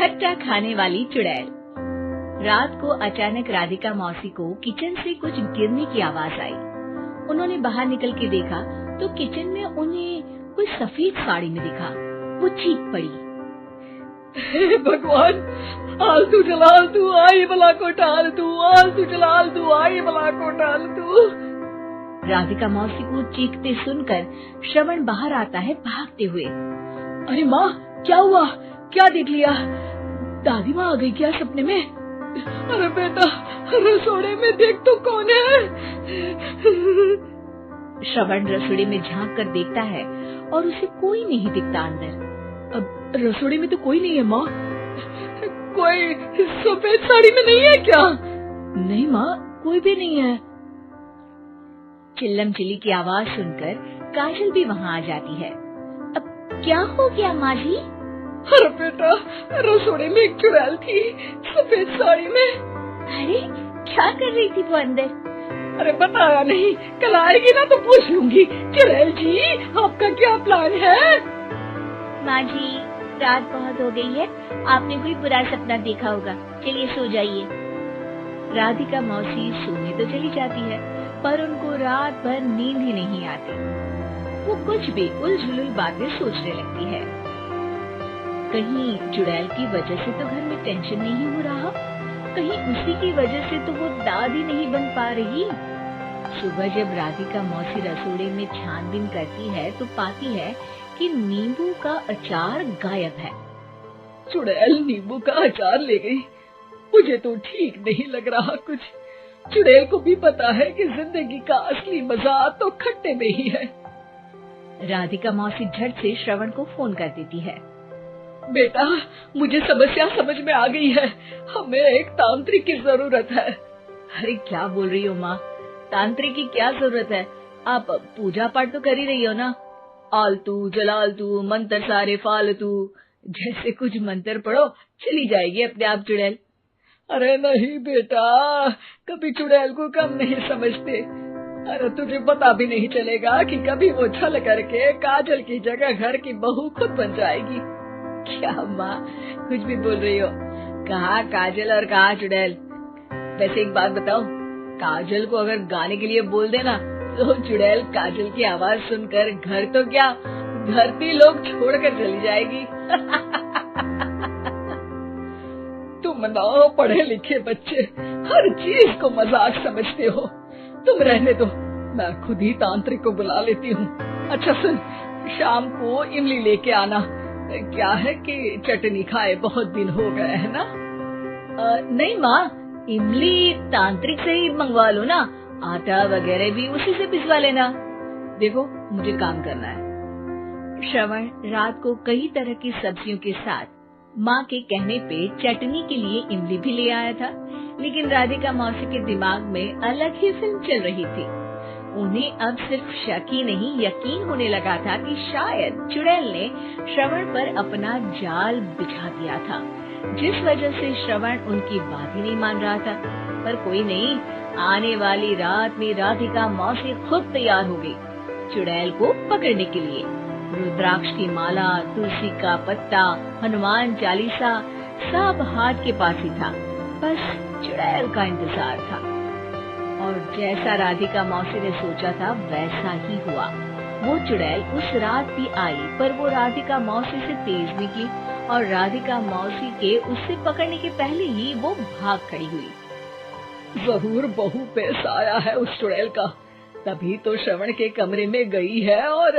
खट्टा खाने वाली चुड़ैल। रात को अचानक राधिका मौसी को किचन से कुछ गिरने की आवाज आई। उन्होंने बाहर निकल के देखा तो किचन में उन्हें कोई सफेद साड़ी में दिखा। वो चीख पड़ी, हे भगवान, आलतू जलाल तू आई बला को टाल तू, आलतू जलाल तू आई बला को टाल तू। राधिका मौसी को चीखते सुनकर श्रवण बाहर आता है भागते हुए। अरे माँ, क्या हुआ? क्या देख लिया? दादी माँ आ गई क्या सपने में? अरे बेटा, रसोड़े में देख तो कौन है? श्रवण रसोड़े में झांक कर देखता है और उसे कोई नहीं दिखता अंदर। अब रसोड़े में तो कोई नहीं है माँ। कोई सफेद साड़ी में नहीं है क्या? नहीं माँ, कोई भी नहीं है। चिल्लम चिल्ली की आवाज सुनकर काजल भी वहाँ आ जाती है। अब क्या हो गया माँ जी? अरे बेटा, रसोड़े में एक चुड़ैल थी सफेद साड़ी में। अरे क्या कर रही थी वो अंदर? अरे बताया नहीं, कल आएगी ना तो पूछ लूंगी। चुड़ैल जी, आपका क्या प्लान है? माँ जी, रात बहुत हो गई है, आपने कोई बुरा सपना देखा होगा, चलिए सो जाइए। राधिका मौसी सोने तो चली जाती है पर उनको रात भर नींद ही नहीं आती। वो कुछ भी उलझुल बातें सोचने लगती है। कहीं चुड़ैल की वजह से तो घर में टेंशन नहीं हो रहा, कहीं उसी की वजह से तो वो दादी नहीं बन पा रही। सुबह जब राधिका मौसी रसोड़े में छानबीन करती है तो पाती है कि नींबू का अचार गायब है। चुड़ैल नींबू का अचार ले गई? मुझे तो ठीक नहीं लग रहा कुछ। चुड़ैल को भी पता है कि जिंदगी का असली मजा तो खट्टे में ही है। राधिका मौसी झट से श्रवण को फोन कर देती है। बेटा, मुझे समस्या समझ में आ गई है, हमें एक तांत्रिक की जरूरत है। अरे क्या बोल रही हो माँ, तांत्रिक की क्या जरूरत है? आप पूजा पाठ तो कर ही रही हो ना। आलतू जलालतू मंत्र सारे फालतू जैसे कुछ मंत्र पढ़ो, चली जाएगी अपने आप चुड़ैल। अरे नहीं बेटा, कभी चुड़ैल को कम नहीं समझते। अरे तुझे पता भी नहीं चलेगा कि कभी वो छल करके काजल की जगह घर की बहू खुद बन जाएगी। क्या माँ, कुछ भी बोल रही हो? कहाँ काजल और कहाँ चुड़ैल? वैसे एक बात बताओ, काजल को अगर गाने के लिए बोल देना तो चुड़ैल काजल की आवाज सुनकर घर तो क्या धरती लोग छोड़कर चली जाएगी। तुम ना पढ़े लिखे बच्चे हर चीज को मजाक समझते हो। तुम रहने दो, मैं खुद ही तांत्रिक को बुला लेती हूँ। अच्छा सुन, शाम को इमली लेके आना। क्या है कि चटनी खाए बहुत दिन हो गए है ना? नहीं माँ, इमली तांत्रिक से ही मंगवा लो ना, आटा वगैरह भी उसी से पिसवा लेना। देखो मुझे काम करना है। श्रवण रात को कई तरह की सब्जियों के साथ माँ के कहने पे चटनी के लिए इमली भी ले आया था, लेकिन राधिका मौसी के दिमाग में अलग ही फिल्म चल रही थी। उन्हें अब सिर्फ शक ही नहीं यकीन होने लगा था कि शायद चुड़ैल ने श्रवण पर अपना जाल बिछा दिया था, जिस वजह से श्रवण उनकी बात ही नहीं मान रहा था। पर कोई नहीं, आने वाली रात में राधिका मौसी खुद तैयार हो गई चुड़ैल को पकड़ने के लिए। रुद्राक्ष की माला, तुलसी का पत्ता, हनुमान चालीसा सब हाथ के पास ही था, बस चुड़ैल का इंतजार था। और जैसा राधिका मौसी ने सोचा था वैसा ही हुआ। वो चुड़ैल उस रात भी आई, पर वो राधिका मौसी से तेज निकली और राधिका मौसी के उससे पकड़ने के पहले ही वो भाग खड़ी हुई। जरूर बहू पे साया है उस चुड़ैल का, तभी तो श्रवण के कमरे में गई है। और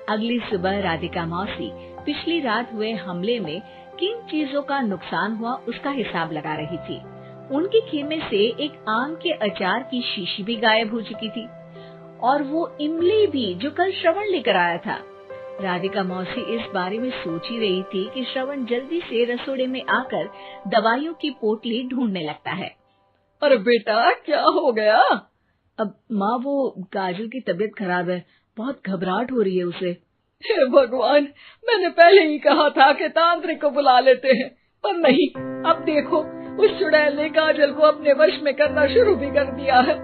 अगली सुबह राधिका मौसी पिछली रात हुए हमले में किन चीजों का नुकसान हुआ उसका हिसाब लगा रही थी। उनके खेमे से एक आम के अचार की शीशी भी गायब हो चुकी थी और वो इमली भी जो कल श्रवण लेकर आया था। राधिका मौसी इस बारे में सोच ही रही थी कि श्रवण जल्दी से रसोड़े में आकर दवाइयों की पोटली ढूंढने लगता है। अरे बेटा, क्या हो गया? अब माँ, वो काजल की तबीयत खराब है, बहुत घबराहट हो रही है उसे। हे भगवान, मैंने पहले ही कहा था कि तांत्रिक को बुला लेते हैं, पर नहीं। अब देखो, उस चुड़ैल ने काजल को अपने वश में करना शुरू भी कर दिया है।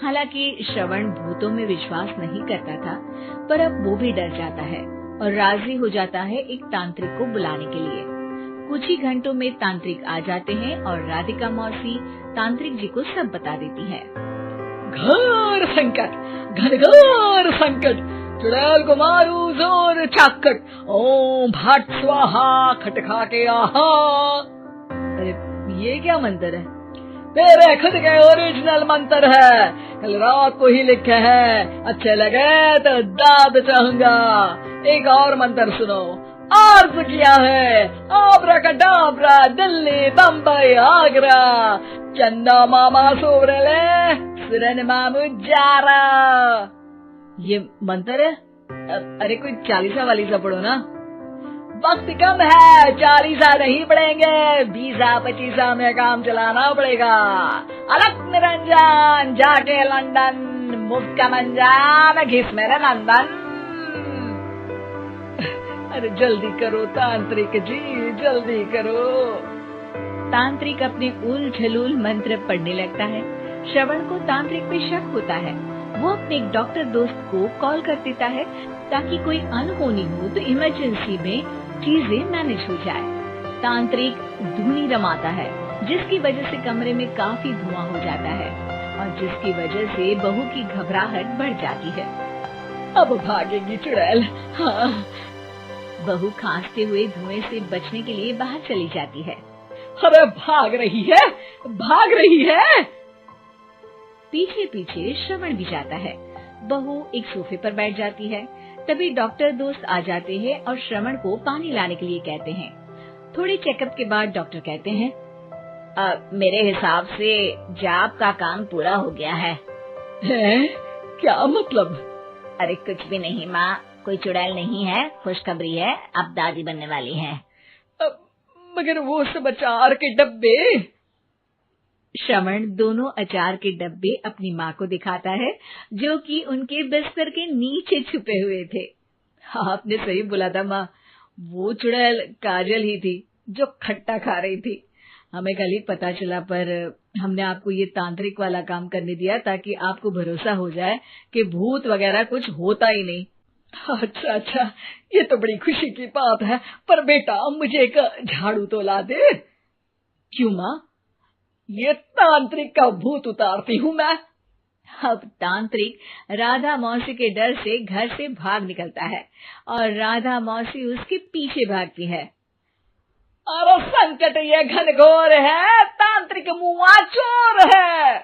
हालांकि श्रवण भूतों में विश्वास नहीं करता था, पर अब वो भी डर जाता है। और राजी हो जाता है एक तांत्रिक को बुलाने के लिए। कुछ ही घंटों में तांत्रिक आ जाते हैं और राधिका मौसी तांत्रिक जी को सब बता देती है। घोर संकट, घनघोर संकट, चुड़ैल को मारू जोर चाकट, ओम भट स्वाहा खटखा के आहा। अरे ये क्या मंत्र है? मेरे खुद के ओरिजिनल मंत्र है, कल रात को ही लिखे हैं, अच्छे लगे तो दाद चाहूंगा। एक और मंत्र सुनो, अर्ज किया है आब्राकडाब्रा, दिल्ली बम्बई आगरा, चंदा मामा सोरले सुरन मामू जारा। ये मंत्र है? अरे कोई 40 वालीसा पढ़ो ना। वक्त कम है, 40 नहीं पड़ेंगे, 20-25 में काम चलाना पड़ेगा। अलग निरंजन जाके लंदन, मुफ्त का मंजान घिस मेरे नंदन। अरे जल्दी करो तांत्रिक जी, जल्दी करो। तांत्रिक अपने उल झलूल मंत्र पढ़ने लगता है। श्रवण को तांत्रिक पे शक होता है। वो अपने एक डॉक्टर दोस्त को कॉल कर देता है ताकि कोई अनहोनी हो तो इमरजेंसी में चीजें मैनेज हो जाए। तांत्रिक धुनी रमाता है, जिसकी वजह से कमरे में काफी धुआं हो जाता है और जिसकी वजह से बहू की घबराहट बढ़ जाती है। अब भागेगी चुड़ैल। हाँ। बहू खांसते हुए धुएं से बचने के लिए बाहर चली जाती है। अरे भाग रही है, भाग रही है। पीछे पीछे श्रवण भी जाता है। बहू एक सोफे पर बैठ जाती है। तभी डॉक्टर दोस्त आ जाते हैं और श्रवण को पानी लाने के लिए कहते हैं। थोड़े चेकअप के बाद डॉक्टर कहते हैं, मेरे हिसाब से जाप का काम पूरा हो गया है। क्या मतलब? अरे कुछ भी नहीं माँ, कोई चुड़ैल नहीं है, खुशखबरी है, अब दादी बनने वाली है। मगर वो सब अचार के डब्बे। श्रवण दोनों अचार के डब्बे अपनी माँ को दिखाता है, जो कि उनके बिस्तर के नीचे छुपे हुए थे। आपने सही बोला था माँ, वो चुड़ैल काजल ही थी जो खट्टा खा रही थी। हमें कल ही पता चला, पर हमने आपको ये तांत्रिक वाला काम करने दिया ताकि आपको भरोसा हो जाए कि भूत वगैरह कुछ होता ही नहीं। अच्छा अच्छा, ये तो बड़ी खुशी की बात है, पर बेटा मुझे एक झाड़ू तो ला दे। क्यों माँ? ये तांत्रिक का भूत उतारती हूँ मैं। अब तांत्रिक राधा मौसी के डर से घर से भाग निकलता है और राधा मौसी उसके पीछे भागती है। अरे संकट ये घनघोर है, तांत्रिक मुआ चोर है।